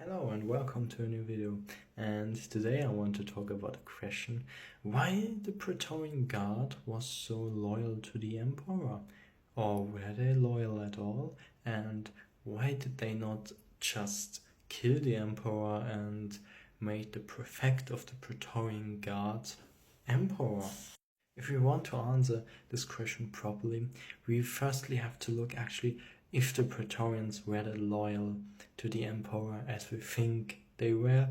Hello and welcome to a new video, and today I want to talk about a question: why the Praetorian Guard was so loyal to the Emperor, or were they loyal at all, and why did they not just kill the Emperor and make the prefect of the Praetorian Guard Emperor? If we want to answer this question properly, we firstly have to look actually if the Praetorians were that loyal to the Emperor as we think they were.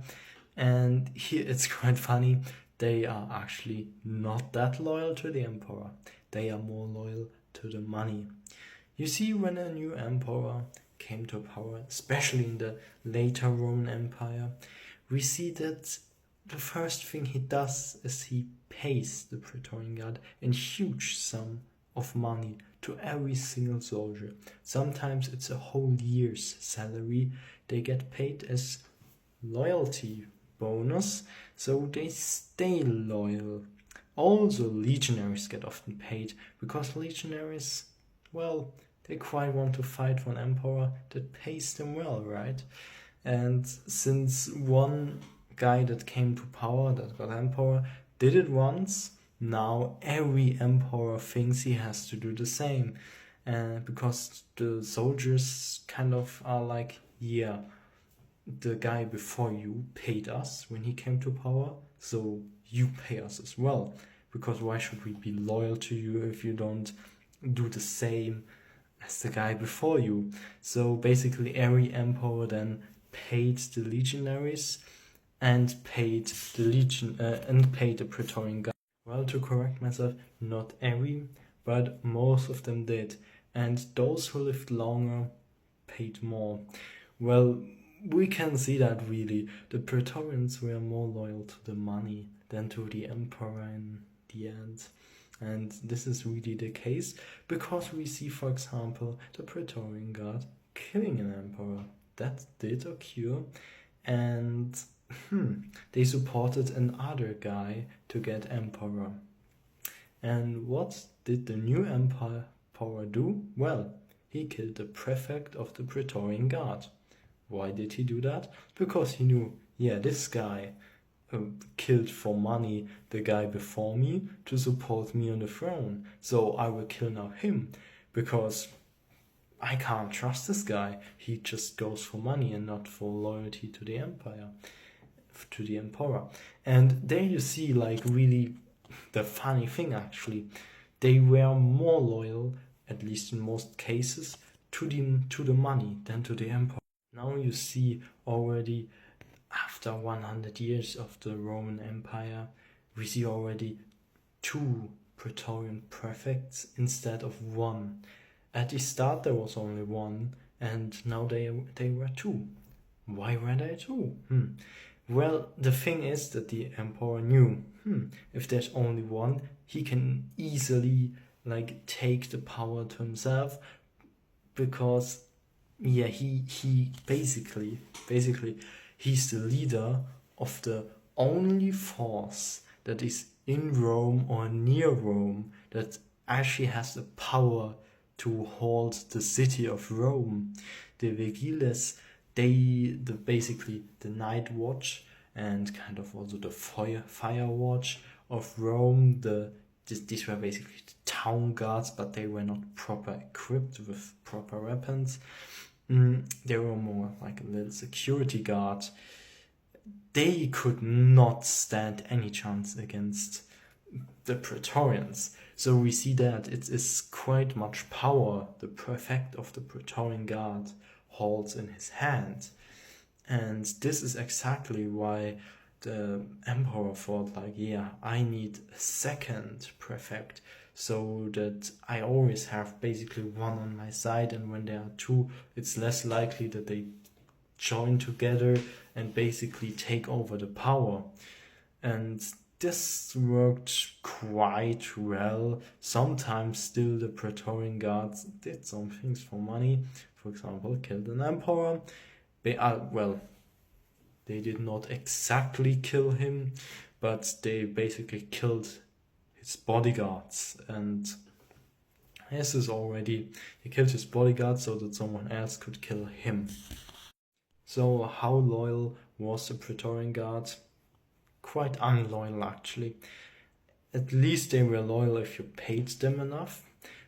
And here it's quite funny, they are actually not that loyal to the Emperor. They are more loyal to the money. You see, when a new emperor came to power, especially in the later Roman Empire, we see that the first thing he does is he pays the Praetorian Guard a huge sum of money to every single soldier. Sometimes it's a whole year's salary they get paid as loyalty bonus, so they stay loyal. Also, legionaries get often paid because legionaries, well, they quite want to fight for an emperor that pays them well, right? And since one guy that came to power, that got emperor, did it once, now every emperor thinks he has to do the same. Because the soldiers kind of are like, yeah, the guy before you paid us when he came to power, so you pay us as well. Because why should we be loyal to you if you don't do the same as the guy before you? So basically every emperor then paid the legionaries and paid the Praetorian Guard. Well, to correct myself, not every, but most of them did. And those who lived longer paid more. Well, we can see that really the Praetorians were more loyal to the money than to the emperor in the end. And this is really the case because we see, for example, the Praetorian Guard killing an emperor. That did occur, and they supported another guy to get emperor. And what did the new emperor do? Well, he killed the prefect of the Praetorian Guard. Why did he do that? Because he knew, yeah, this guy killed for money the guy before me to support me on the throne, so I will kill now him, because I can't trust this guy. He just goes for money and not for loyalty to the empire, to the emperor. And there you see, like, really the funny thing actually, they were more loyal, at least in most cases, to the money than to the emperor. Now you see already after 100 years of the Roman Empire, we see already 2 Praetorian prefects instead of 1. At the start there was only 1, and now they were 2. Why were they 2? Well, the thing is that the emperor knew, if there's only 1, he can easily take the power to himself, because yeah, he basically he's the leader of the only force that is in Rome or near Rome that actually has the power to hold the city of Rome. The Vigiles, basically the night watch and kind of also the fire watch of Rome. These were basically the town guards, but they were not proper equipped with proper weapons. They were more like a little security guard. They could not stand any chance against the Praetorians. So we see that it is quite much power the prefect of the Praetorian Guard holds in his hand. And this is exactly why the emperor thought, I need a second prefect, so that I always have basically 1 on my side, and when there are 2, it's less likely that they join together and basically take over the power. And this worked quite well. Sometimes still the Praetorian Guards did some things for money. For example, killed an emperor. They did not exactly kill him, but they basically killed his bodyguards. And he killed his bodyguards so that someone else could kill him. So how loyal was the Praetorian Guard? Quite unloyal, actually. At least they were loyal if you paid them enough,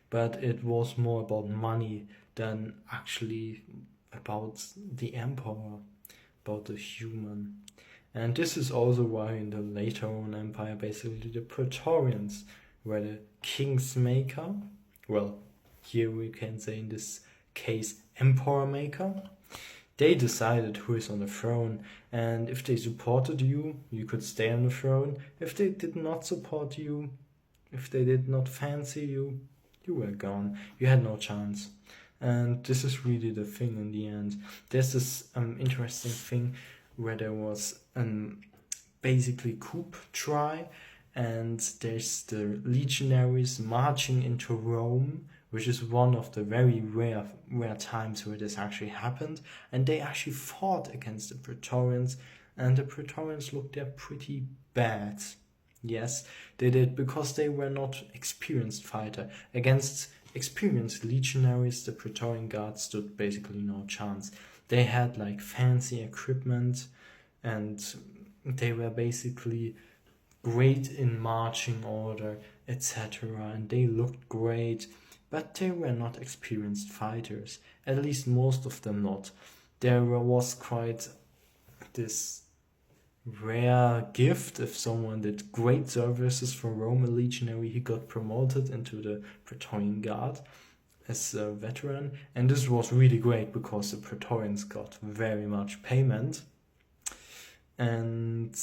but it was more about money than actually about the emperor, about the human. And this is also why in the later Roman Empire, basically the Praetorians were the king's maker. Well, here we can say in this case, emperor maker. They decided who is on the throne, and if they supported you, you could stay on the throne. If they did not support you, if they did not fancy you, you were gone. You had no chance. And this is really the thing in the end. There's this interesting thing where there was basically coup try, and there's the legionaries marching into Rome, which is one of the very rare times where this actually happened, and they actually fought against the Praetorians, and the Praetorians looked there pretty bad. Yes, they did, because they were not experienced fighter. Against experienced legionaries, the Praetorian Guard stood basically no chance. They had like fancy equipment, and they were basically great in marching order, etc. And they looked great, but they were not experienced fighters. At least most of them not. There was quite this rare gift if someone did great services for Rome, a legionary, he got promoted into the Praetorian Guard as a veteran, and this was really great because the Praetorians got very much payment. And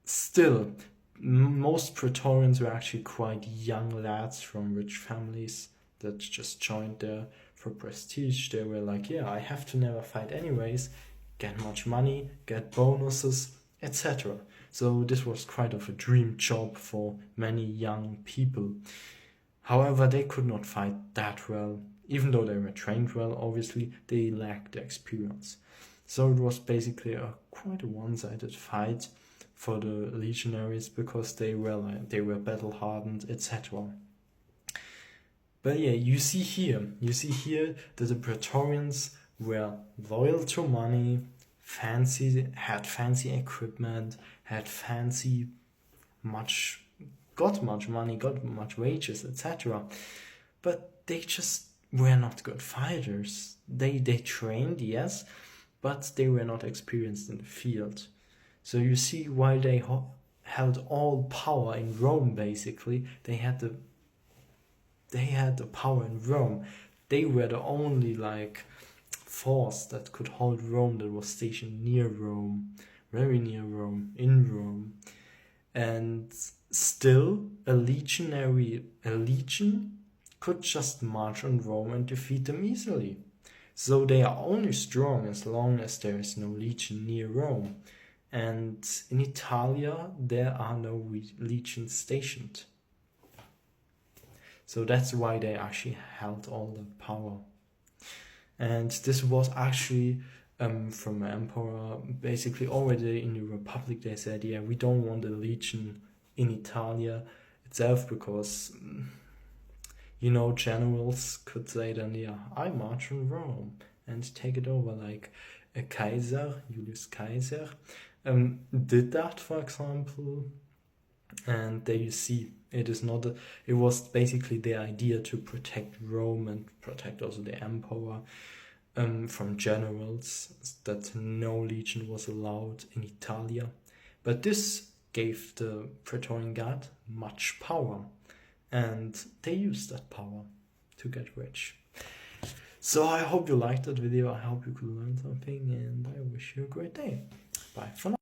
still, most Praetorians were actually quite young lads from rich families that just joined there for prestige. They were like, yeah, I have to never fight anyways, get much money, get bonuses, etc. So this was quite of a dream job for many young people. However, they could not fight that well. Even though they were trained well, obviously, they lacked the experience. So it was basically quite a one-sided fight for the legionaries, because they were battle hardened, etc. But yeah, you see here that the Praetorians were loyal to money, had fancy equipment, got much money, got much wages, etc. But they just were not good fighters. They trained, yes, but they were not experienced in the field. So you see why they held all power in Rome. Basically, they had the power in Rome. They were the only force that could hold Rome, that was stationed near Rome, very near Rome, in Rome. And still, a legion could just march on Rome and defeat them easily. So they are only strong as long as there is no legion near Rome. And in Italia, there are no legions stationed. So that's why they actually held all the power. And this was actually from the emperor. Basically, already in the Republic, they said, yeah, we don't want a legion in Italia itself, because, generals could say then, yeah, I march on Rome and take it over, like a Kaiser, Julius Caesar, did that, for example. And there you see, it was basically the idea to protect Rome and protect also the emperor from generals, that no legion was allowed in Italia. But this gave the Praetorian Guard much power, and they used that power to get rich. So I hope you liked that video. I hope you could learn something, and I wish you a great day. Bye for now.